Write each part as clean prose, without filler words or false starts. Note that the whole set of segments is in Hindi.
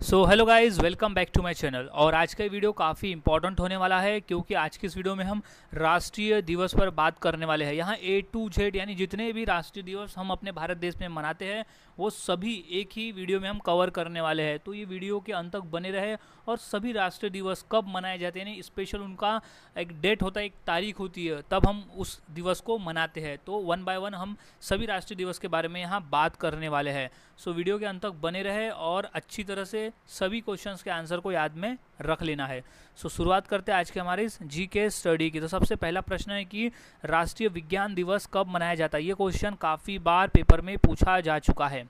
So hello guys, welcome back to my channel. और आज का वीडियो काफ़ी इंपॉर्टेंट होने वाला है क्योंकि आज की इस वीडियो में हम राष्ट्रीय दिवस पर बात करने वाले हैं। यहाँ ए टू जेड यानी जितने भी राष्ट्रीय दिवस हम अपने भारत देश में मनाते हैं वो सभी एक ही वीडियो में हम कवर करने वाले हैं। तो ये वीडियो के अंत तक बने रहे और सभी राष्ट्रीय दिवस कब मनाए जाते हैं, यानी स्पेशल उनका एक डेट होता है, एक तारीख होती है, तब हम उस दिवस को मनाते हैं। तो वन बाय वन हम सभी राष्ट्रीय दिवस के बारे में यहाँ बात करने वाले हैं। सो वीडियो के अंत तक बने रहे और अच्छी तरह से सभी क्वेश्चंस के आंसर को याद में रख लेना है। सो शुरुआत करते हैं आज के हमारे इस जीके स्टडी की। तो सबसे पहला प्रश्न है कि राष्ट्रीय विज्ञान दिवस कब मनाया जाता है। ये क्वेश्चन काफ़ी बार पेपर में पूछा जा चुका है।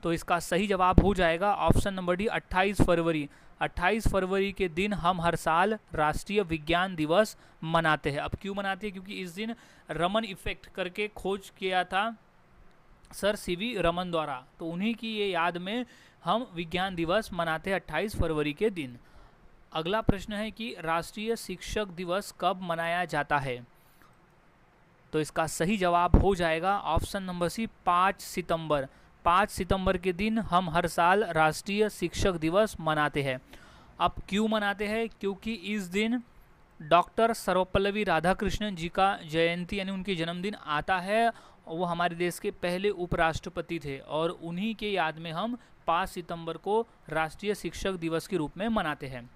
तो इसका सही जवाब हो जाएगा ऑप्शन नंबर डी, 28 फरवरी। 28 फरवरी के दिन हम हर साल राष्ट्रीय विज्ञान दिवस मनाते हैं। अब क्यों मनाते हैं? क्योंकि इस दिन रमन इफेक्ट करके खोज किया था सर सीवी रमन द्वारा। तो उन्हीं की ये याद में हम विज्ञान दिवस मनाते हैं 28 फरवरी के दिन। अगला प्रश्न है कि राष्ट्रीय शिक्षक दिवस कब मनाया जाता है। तो इसका सही जवाब हो जाएगा ऑप्शन नंबर सी, 5 सितंबर। 5 सितंबर के दिन हम हर साल राष्ट्रीय शिक्षक दिवस मनाते हैं। अब क्यों मनाते हैं? क्योंकि इस दिन डॉक्टर सर्वपल्लवी राधाकृष्णन जी का जयंती यानी उनकी जन्मदिन आता है। वो हमारे देश के पहले उपराष्ट्रपति थे और उन्हीं के याद में हम 5 सितंबर को राष्ट्रीय शिक्षक दिवस के रूप में मनाते हैं।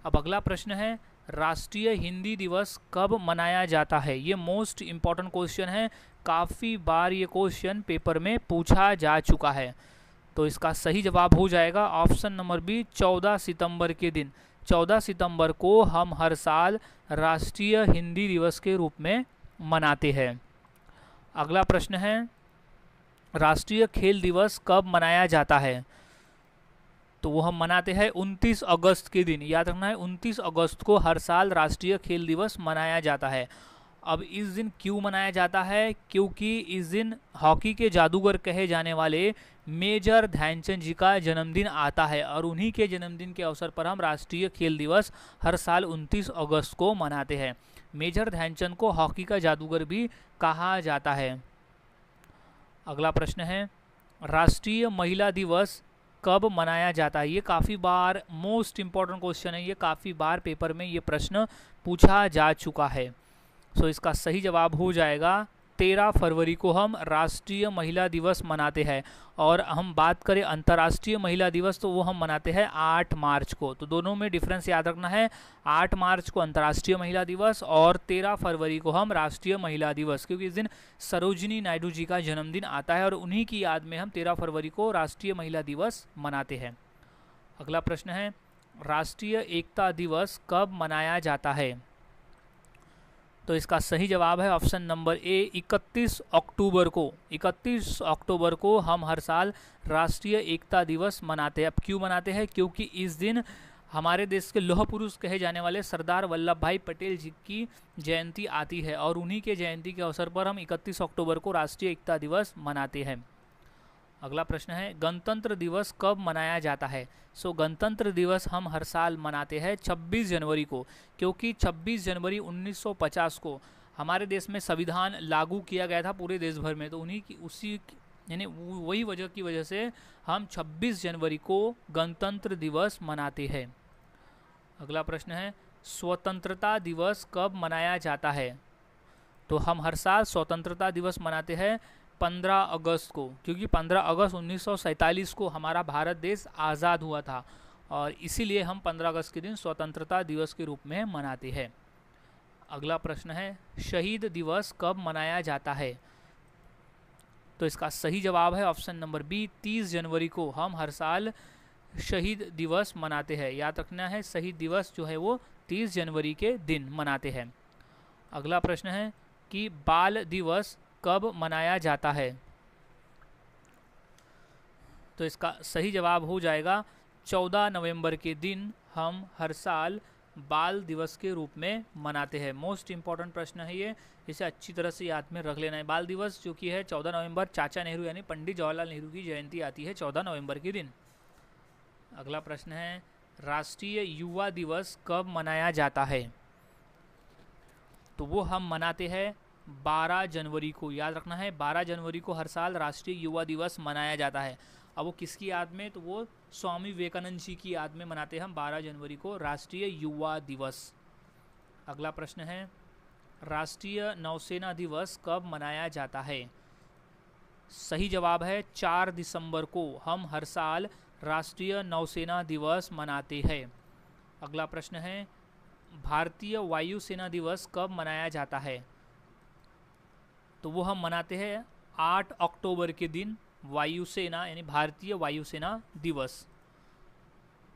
अब अगला प्रश्न है, राष्ट्रीय हिंदी दिवस कब मनाया जाता है। ये मोस्ट इम्पॉर्टेंट क्वेश्चन है, काफ़ी बार ये क्वेश्चन पेपर में पूछा जा चुका है। तो इसका सही जवाब हो जाएगा ऑप्शन नंबर बी, 14 सितंबर के दिन। 14 सितंबर को हम हर साल राष्ट्रीय हिंदी दिवस के रूप में मनाते हैं। अगला प्रश्न है, राष्ट्रीय खेल दिवस कब मनाया जाता है। तो वो हम मनाते हैं 29 अगस्त के दिन। याद रखना है, 29 अगस्त को हर साल राष्ट्रीय खेल दिवस मनाया जाता है। अब इस दिन क्यों मनाया जाता है? क्योंकि इस दिन हॉकी के जादूगर कहे जाने वाले मेजर ध्यानचंद जी का जन्मदिन आता है और उन्हीं के जन्मदिन के अवसर पर हम राष्ट्रीय खेल दिवस हर साल 29 अगस्त को मनाते हैं। मेजर ध्यानचंद को हॉकी का जादूगर भी कहा जाता है। अगला प्रश्न है, राष्ट्रीय महिला दिवस कब मनाया जाता है। ये काफ़ी बार मोस्ट इम्पॉर्टेंट क्वेश्चन है, ये काफ़ी बार पेपर में ये प्रश्न पूछा जा चुका है। सो इसका सही जवाब हो जाएगा 13 फरवरी को हम राष्ट्रीय महिला दिवस मनाते हैं। और हम बात करें अंतर्राष्ट्रीय महिला दिवस तो वो हम मनाते हैं 8 मार्च को। तो दोनों में डिफरेंस याद रखना है, 8 मार्च को अंतर्राष्ट्रीय महिला दिवस और 13 फरवरी को हम राष्ट्रीय महिला दिवस, क्योंकि इस दिन सरोजिनी नायडू जी का जन्मदिन आता है और उन्हीं की याद में हम 13 फरवरी को राष्ट्रीय महिला दिवस मनाते हैं। अगला प्रश्न है, राष्ट्रीय एकता दिवस कब मनाया जाता है। तो इसका सही जवाब है ऑप्शन नंबर ए, 31 अक्टूबर को। 31 अक्टूबर को हम हर साल राष्ट्रीय एकता दिवस मनाते हैं। अब क्यों मनाते हैं? क्योंकि इस दिन हमारे देश के लौह पुरुष कहे जाने वाले सरदार वल्लभ भाई पटेल जी की जयंती आती है और उन्हीं के जयंती के अवसर पर हम 31 अक्टूबर को राष्ट्रीय एकता दिवस मनाते हैं। अगला प्रश्न है, गणतंत्र दिवस कब मनाया जाता है। सो गणतंत्र दिवस हम हर साल मनाते हैं 26 जनवरी को, क्योंकि 26 जनवरी 1950 को हमारे देश में संविधान लागू किया गया था पूरे देश भर में। तो उन्हीं की यानी वही वजह की वजह से हम 26 जनवरी को गणतंत्र दिवस मनाते हैं। अगला प्रश्न है, स्वतंत्रता दिवस कब मनाया जाता है। तो हम हर साल स्वतंत्रता दिवस मनाते हैं 15 अगस्त को, क्योंकि 15 अगस्त 1947 को हमारा भारत देश आज़ाद हुआ था और इसीलिए हम 15 अगस्त के दिन स्वतंत्रता दिवस के रूप में मनाते हैं। अगला प्रश्न है, शहीद दिवस कब मनाया जाता है। तो इसका सही जवाब है ऑप्शन नंबर बी, 30 जनवरी को हम हर साल शहीद दिवस मनाते हैं। याद रखना है, शहीद दिवस जो है वो 30 जनवरी के दिन मनाते हैं। अगला प्रश्न है कि बाल दिवस कब मनाया जाता है। तो इसका सही जवाब हो जाएगा 14 नवंबर के दिन हम हर साल बाल दिवस के रूप में मनाते हैं। मोस्ट इम्पॉर्टेंट प्रश्न है ये, इसे अच्छी तरह से याद में रख लेना है। बाल दिवस जो कि है 14 नवंबर, चाचा नेहरू यानी पंडित जवाहरलाल नेहरू की जयंती आती है 14 नवंबर के दिन। अगला प्रश्न है, राष्ट्रीय युवा दिवस कब मनाया जाता है। तो वो हम मनाते हैं 12 जनवरी को। याद रखना है, 12 जनवरी को हर साल राष्ट्रीय युवा दिवस मनाया जाता है। अब वो किसकी याद में, तो वो स्वामी विवेकानंद जी की याद में मनाते हैं हम 12 जनवरी को राष्ट्रीय युवा दिवस। अगला प्रश्न है, राष्ट्रीय नौसेना दिवस कब मनाया जाता है? सही जवाब है 4 दिसंबर को हम हर साल राष्ट्रीय नौसेना दिवस मनाते हैं। अगला प्रश्न है, भारतीय वायुसेना दिवस कब मनाया जाता है? तो वो हम मनाते हैं 8 अक्टूबर के दिन, वायुसेना यानी भारतीय वायुसेना दिवस।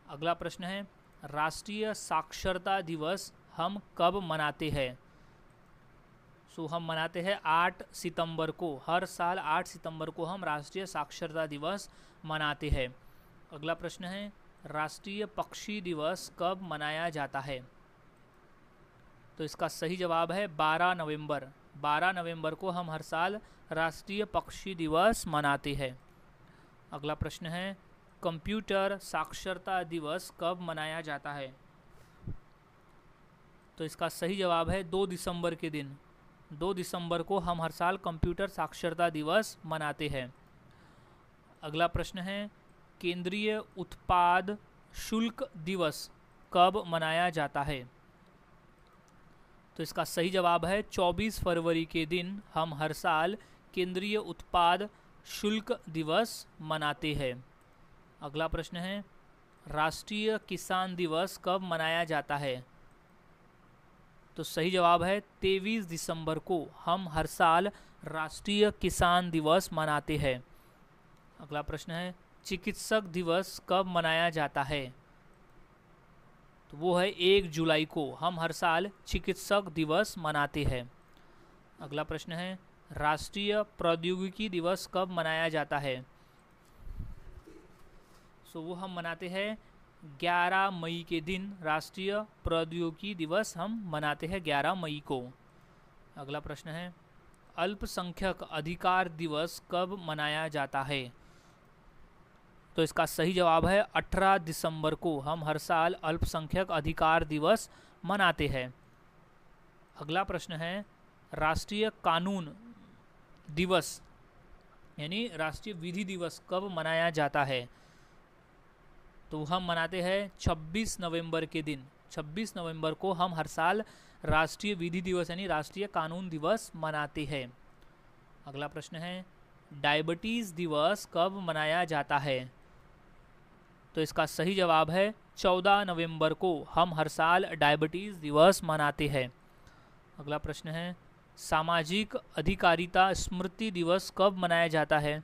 अगला प्रश्न है, राष्ट्रीय साक्षरता दिवस हम कब मनाते हैं? सो हम मनाते हैं 8 सितंबर को, हर साल 8 सितंबर को हम राष्ट्रीय साक्षरता दिवस मनाते हैं। अगला प्रश्न है, राष्ट्रीय पक्षी दिवस कब मनाया जाता है? तो इसका सही जवाब है 12 नवंबर। 12 नवंबर को हम हर साल राष्ट्रीय पक्षी दिवस मनाते हैं। अगला प्रश्न है, कंप्यूटर साक्षरता दिवस कब मनाया जाता है? तो इसका सही जवाब है 2 दिसंबर के दिन। 2 दिसंबर को हम हर साल कंप्यूटर साक्षरता दिवस मनाते हैं। अगला प्रश्न है, केंद्रीय उत्पाद शुल्क दिवस कब मनाया जाता है? तो इसका सही जवाब है 24 फरवरी के दिन हम हर साल केंद्रीय उत्पाद शुल्क दिवस मनाते हैं। अगला प्रश्न है, राष्ट्रीय किसान दिवस कब मनाया जाता है? तो सही जवाब है 23 दिसंबर को हम हर साल राष्ट्रीय किसान दिवस मनाते हैं। अगला प्रश्न है, चिकित्सक दिवस कब मनाया जाता है? तो वो है 1 जुलाई को हम हर साल चिकित्सक दिवस मनाते हैं। अगला प्रश्न है, राष्ट्रीय प्रौद्योगिकी दिवस कब मनाया जाता है? सो वो हम मनाते हैं 11 मई के दिन, राष्ट्रीय प्रौद्योगिकी दिवस हम मनाते हैं 11 मई को। अगला प्रश्न है, अल्पसंख्यक अधिकार दिवस कब मनाया जाता है? तो इसका सही जवाब है 18 दिसंबर को हम हर साल अल्पसंख्यक अधिकार दिवस मनाते हैं। अगला प्रश्न है, राष्ट्रीय कानून दिवस यानी राष्ट्रीय विधि दिवस कब मनाया जाता है? तो हम मनाते हैं 26 नवंबर के दिन। 26 नवंबर को हम हर साल राष्ट्रीय विधि दिवस यानी राष्ट्रीय कानून दिवस मनाते हैं। अगला प्रश्न है, डायबिटीज़ दिवस कब मनाया जाता है? तो इसका सही जवाब है 14 नवंबर को हम हर साल डायबिटीज़ दिवस मनाते हैं। अगला प्रश्न है, सामाजिक अधिकारिता स्मृति दिवस कब मनाया जाता है?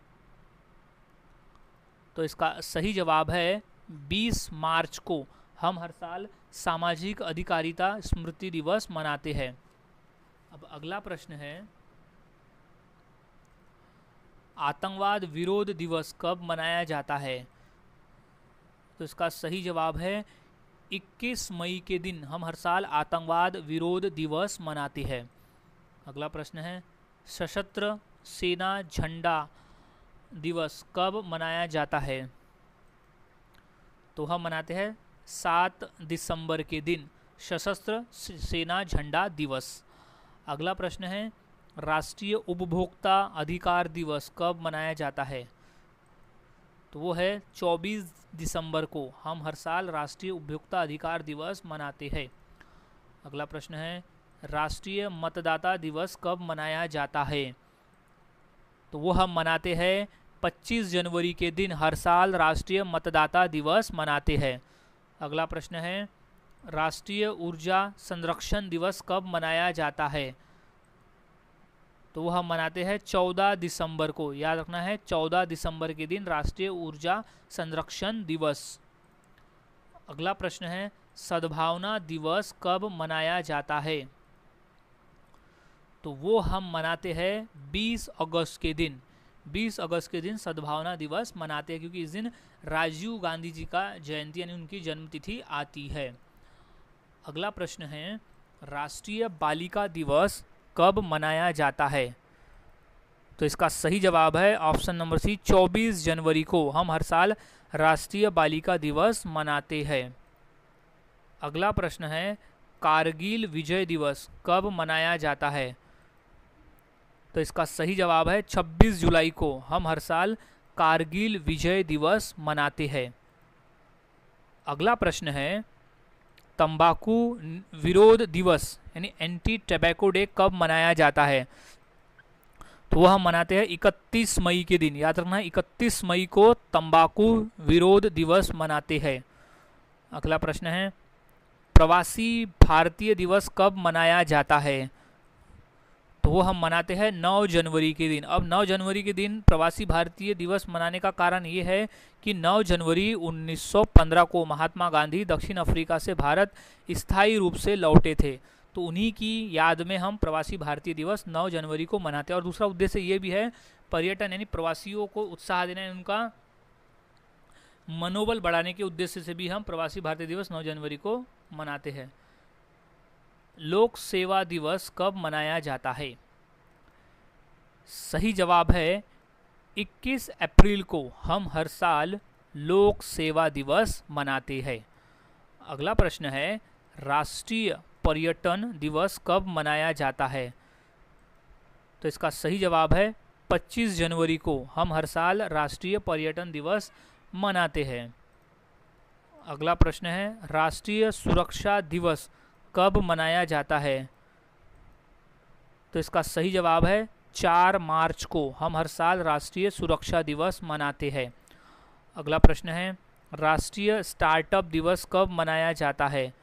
तो इसका सही जवाब है 20 मार्च को हम हर साल सामाजिक अधिकारिता स्मृति दिवस मनाते हैं। अब अगला प्रश्न है, आतंकवाद विरोध दिवस कब मनाया जाता है? तो इसका सही जवाब है 21 मई के दिन हम हर साल आतंकवाद विरोध दिवस मनाते हैं। अगला प्रश्न है, सशस्त्र सेना झंडा दिवस कब मनाया जाता है? तो हम मनाते हैं 7 दिसंबर के दिन, सशस्त्र सेना झंडा दिवस। अगला प्रश्न है, राष्ट्रीय उपभोक्ता अधिकार दिवस कब मनाया जाता है? तो वो है 24 दिसंबर को हम हर साल राष्ट्रीय उपभोक्ता अधिकार दिवस मनाते हैं। अगला प्रश्न है, राष्ट्रीय मतदाता दिवस कब मनाया जाता है? तो वो हम मनाते हैं 25 जनवरी के दिन हर साल राष्ट्रीय मतदाता दिवस मनाते हैं। अगला प्रश्न है, राष्ट्रीय ऊर्जा संरक्षण दिवस कब मनाया जाता है? तो वो हम मनाते हैं 14 दिसंबर को, याद रखना है 14 दिसंबर के दिन राष्ट्रीय ऊर्जा संरक्षण दिवस। अगला प्रश्न है, सद्भावना दिवस कब मनाया जाता है? तो वो हम मनाते हैं 20 अगस्त के दिन। 20 अगस्त के दिन सद्भावना दिवस मनाते हैं क्योंकि इस दिन राजीव गांधी जी का जयंती यानी उनकी जन्मतिथि आती है। अगला प्रश्न है, राष्ट्रीय बालिका दिवस कब मनाया जाता है? तो इसका सही जवाब है ऑप्शन नंबर सी, 24 जनवरी को हम हर साल राष्ट्रीय बालिका दिवस मनाते हैं। अगला प्रश्न है, कारगिल विजय दिवस कब मनाया जाता है? तो इसका सही जवाब है 26 जुलाई को हम हर साल कारगिल विजय दिवस मनाते हैं? अगला प्रश्न है, तंबाकू विरोध दिवस यानी एंटी टबैको डे कब मनाया जाता है? तो वह हम मनाते हैं 31 मई के दिन। याद रखना है, 31 मई को तंबाकू विरोध दिवस मनाते हैं। अगला प्रश्न है, प्रवासी भारतीय दिवस कब मनाया जाता है? तो वो हम मनाते हैं 9 जनवरी के दिन। अब 9 जनवरी के दिन प्रवासी भारतीय दिवस मनाने का कारण ये है कि 9 जनवरी 1915 को महात्मा गांधी दक्षिण अफ्रीका से भारत स्थायी रूप से लौटे थे, तो उन्हीं की याद में हम प्रवासी भारतीय दिवस 9 जनवरी को मनाते हैं। और दूसरा उद्देश्य ये भी है, पर्यटन यानी प्रवासियों को उत्साह देना, उनका मनोबल बढ़ाने के उद्देश्य से भी हम प्रवासी भारतीय दिवस 9 जनवरी को मनाते हैं। लोक सेवा दिवस कब मनाया जाता है? सही जवाब है 21 अप्रैल को हम हर साल लोक सेवा दिवस मनाते हैं। अगला प्रश्न है, राष्ट्रीय पर्यटन दिवस कब मनाया जाता है? तो इसका सही जवाब है 25 जनवरी को हम हर साल राष्ट्रीय पर्यटन दिवस मनाते हैं। अगला प्रश्न है, राष्ट्रीय सुरक्षा दिवस कब मनाया जाता है? तो इसका सही जवाब है 4 मार्च को हम हर साल राष्ट्रीय सुरक्षा दिवस मनाते हैं। अगला प्रश्न है, राष्ट्रीय स्टार्टअप दिवस कब मनाया जाता है?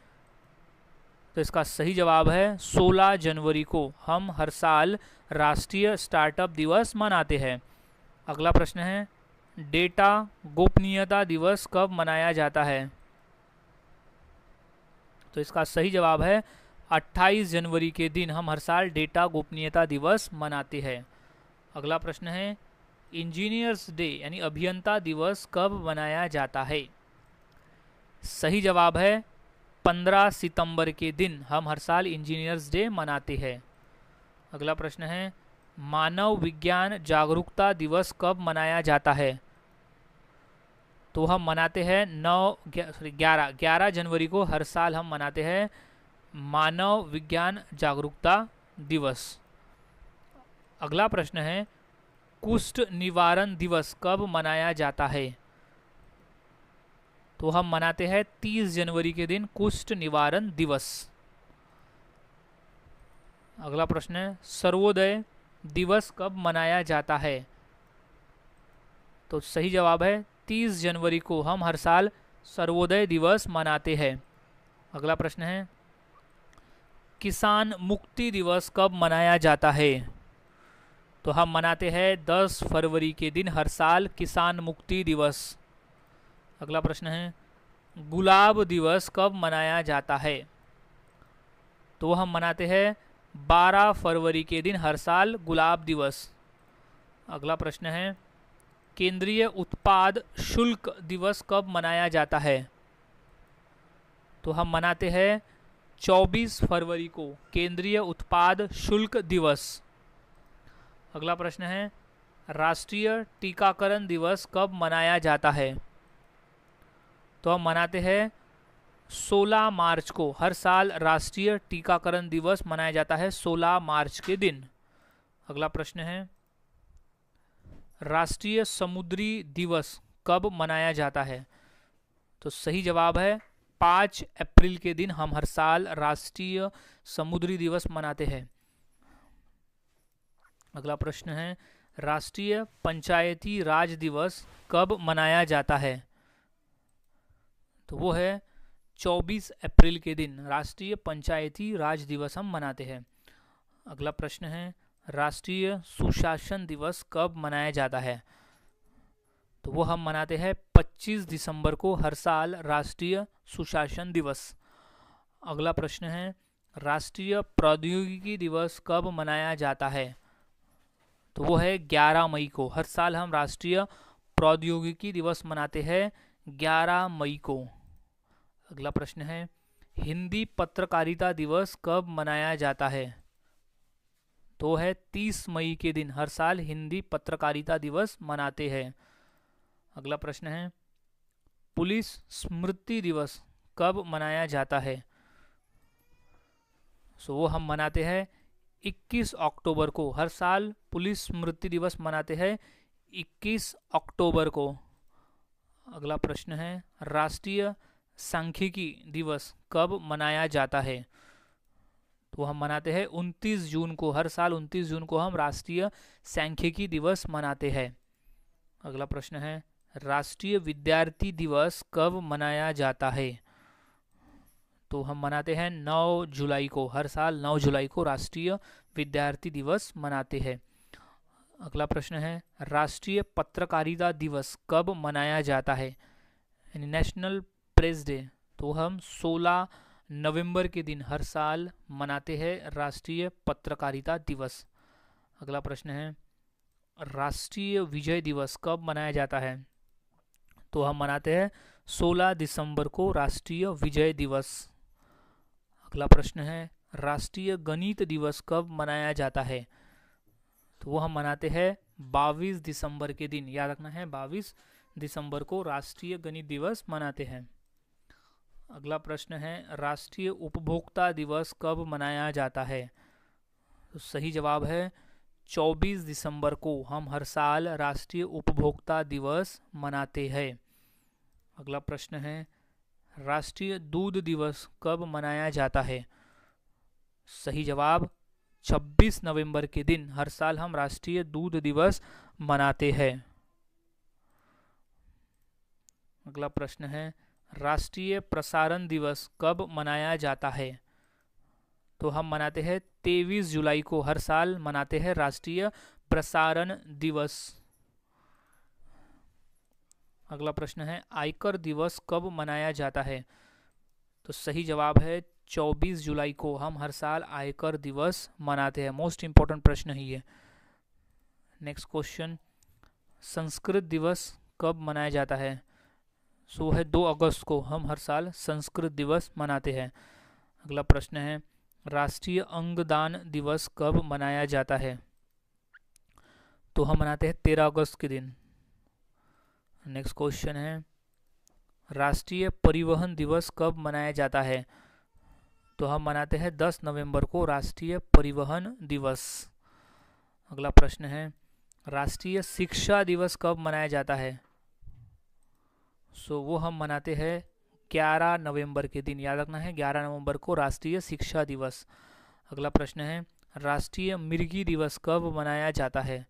तो इसका सही जवाब है 16 जनवरी को हम हर साल राष्ट्रीय स्टार्टअप दिवस मनाते हैं। अगला प्रश्न है, डेटा गोपनीयता दिवस कब मनाया जाता है? तो इसका सही जवाब है 28 जनवरी के दिन हम हर साल डेटा गोपनीयता दिवस मनाते हैं। अगला प्रश्न है, इंजीनियर्स डे यानी अभियंता दिवस कब मनाया जाता है? सही जवाब है 15 सितंबर के दिन हम हर साल इंजीनियर्स डे मनाते हैं। अगला प्रश्न है, मानव विज्ञान जागरूकता दिवस कब मनाया जाता है? तो हम मनाते हैं 11 जनवरी को हर साल हम मनाते हैं मानव विज्ञान जागरूकता दिवस। अगला प्रश्न है, कुष्ठ निवारण दिवस कब मनाया जाता है? तो हम मनाते हैं 30 जनवरी के दिन कुष्ठ निवारण दिवस। अगला प्रश्न है, सर्वोदय दिवस कब मनाया जाता है? तो सही जवाब है 30 जनवरी को हम हर साल सर्वोदय दिवस मनाते हैं। अगला प्रश्न है, किसान मुक्ति दिवस कब मनाया जाता है? तो हम मनाते हैं 10 फरवरी के दिन हर साल किसान मुक्ति दिवस। अगला प्रश्न है, गुलाब दिवस कब मनाया जाता है? तो हम मनाते हैं 12 फरवरी के दिन हर साल गुलाब दिवस। अगला प्रश्न है, केंद्रीय उत्पाद शुल्क दिवस कब मनाया जाता है? तो हम मनाते हैं 24 फरवरी को केंद्रीय उत्पाद शुल्क दिवस। अगला प्रश्न है, राष्ट्रीय टीकाकरण दिवस कब मनाया जाता है? तो हम मनाते हैं 16 मार्च को हर साल राष्ट्रीय टीकाकरण दिवस मनाया जाता है 16 मार्च के दिन। अगला प्रश्न है, राष्ट्रीय समुद्री दिवस कब मनाया जाता है? तो सही जवाब है 5 अप्रैल के दिन हम हर साल राष्ट्रीय समुद्री दिवस मनाते हैं। अगला प्रश्न है, राष्ट्रीय पंचायती राज दिवस कब मनाया जाता है? तो वो है 24 अप्रैल के दिन राष्ट्रीय पंचायती राज दिवस हम मनाते हैं। अगला प्रश्न है, राष्ट्रीय सुशासन दिवस कब मनाया जाता है? तो वो हम मनाते हैं 25 दिसंबर को हर साल राष्ट्रीय सुशासन दिवस। अगला प्रश्न है, राष्ट्रीय प्रौद्योगिकी दिवस कब मनाया जाता है? तो वो है 11 मई को। हर साल हम राष्ट्रीय प्रौद्योगिकी दिवस मनाते हैं 11 मई को। अगला प्रश्न है, हिंदी पत्रकारिता दिवस कब मनाया जाता है? तो है 30 मई के दिन हर साल हिंदी पत्रकारिता दिवस मनाते हैं। अगला प्रश्न है, पुलिस स्मृति दिवस कब मनाया जाता है? सो वो हम मनाते हैं 21 अक्टूबर को। हर साल पुलिस स्मृति दिवस मनाते हैं 21 अक्टूबर को। अगला प्रश्न है राष्ट्रीय सांख्यिकी दिवस कब मनाया जाता है? तो हम मनाते हैं 29 जून को। हर साल 29 जून को हम राष्ट्रीय सांख्यिकी दिवस मनाते हैं। अगला प्रश्न है राष्ट्रीय विद्यार्थी दिवस कब मनाया जाता है? तो हम मनाते हैं 9 जुलाई को। हर साल 9 जुलाई को राष्ट्रीय विद्यार्थी दिवस मनाते हैं। अगला प्रश्न है राष्ट्रीय पत्रकारिता दिवस कब मनाया जाता है? यानी नेशनल प्रेस डे। तो हम 16 नवंबर के दिन हर साल मनाते हैं राष्ट्रीय पत्रकारिता दिवस। अगला प्रश्न है राष्ट्रीय विजय दिवस कब मनाया जाता है? तो हम मनाते हैं 16 दिसंबर को राष्ट्रीय विजय दिवस। अगला प्रश्न है राष्ट्रीय गणित दिवस कब मनाया जाता है? तो वो हम मनाते हैं 22 दिसंबर के दिन। याद रखना है 22 दिसंबर को राष्ट्रीय गणित दिवस मनाते हैं। अगला प्रश्न है राष्ट्रीय उपभोक्ता दिवस कब मनाया जाता है? तो सही जवाब है 24 दिसंबर को हम हर साल राष्ट्रीय उपभोक्ता दिवस मनाते हैं। अगला प्रश्न है राष्ट्रीय दूध दिवस कब मनाया जाता है? सही जवाब 26 नवंबर के दिन हर साल हम राष्ट्रीय दूध दिवस मनाते हैं। अगला प्रश्न है राष्ट्रीय प्रसारण दिवस कब मनाया जाता है? तो हम मनाते हैं 23 जुलाई को। हर साल मनाते हैं राष्ट्रीय प्रसारण दिवस। अगला प्रश्न है आयकर दिवस कब मनाया जाता है? तो सही जवाब है 24 जुलाई को हम हर साल आयकर दिवस मनाते हैं। मोस्ट इंपॉर्टेंट प्रश्न है ये। नेक्स्ट क्वेश्चन संस्कृत दिवस कब मनाया जाता है? सो है 2 अगस्त को हम हर साल संस्कृत दिवस मनाते हैं। अगला प्रश्न है राष्ट्रीय अंगदान दिवस कब मनाया जाता है? तो हम मनाते हैं 13 अगस्त के दिन। नेक्स्ट क्वेश्चन है राष्ट्रीय परिवहन दिवस कब मनाया जाता है? तो हम मनाते हैं 10 नवंबर को राष्ट्रीय परिवहन दिवस। अगला प्रश्न है राष्ट्रीय शिक्षा दिवस कब मनाया जाता है? वो हम मनाते हैं 11 नवंबर के दिन। याद रखना है 11 नवंबर को राष्ट्रीय शिक्षा दिवस। अगला प्रश्न है राष्ट्रीय मिर्गी दिवस कब मनाया जाता है?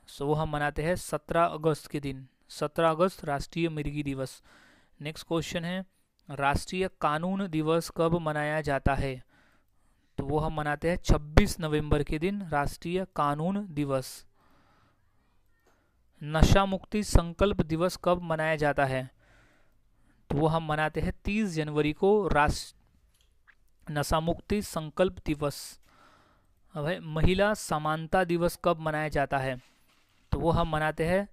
वो हम मनाते हैं 17 अगस्त के दिन। 17 अगस्त राष्ट्रीय मिर्गी दिवस। नेक्स्ट क्वेश्चन है राष्ट्रीय कानून दिवस कब मनाया जाता है? तो वो हम मनाते हैं 26 नवंबर के दिन राष्ट्रीय कानून दिवस। नशा मुक्ति संकल्प दिवस कब मनाया जाता है? तो वो हम मनाते हैं 30 जनवरी को नशा मुक्ति संकल्प दिवस। अब है महिला समानता दिवस कब मनाया जाता है? तो वो हम मनाते हैं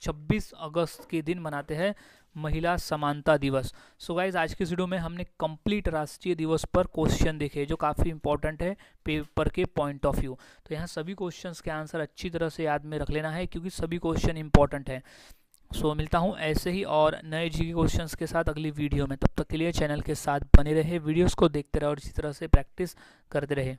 26 अगस्त के दिन मनाते हैं महिला समानता दिवस। सो गाइज आज की वीडियो में हमने कंप्लीट राष्ट्रीय दिवस पर क्वेश्चन देखे जो काफ़ी इंपॉर्टेंट है पेपर के पॉइंट ऑफ व्यू। तो यहाँ सभी क्वेश्चंस के आंसर अच्छी तरह से याद में रख लेना है क्योंकि सभी क्वेश्चन इंपॉर्टेंट है। सो मिलता हूँ ऐसे ही और नए जीके क्वेश्चंस के साथ अगली वीडियो में। तब तक के लिए चैनल के साथ बने रहे, वीडियोस को देखते रहे और इसी तरह से प्रैक्टिस करते रहे।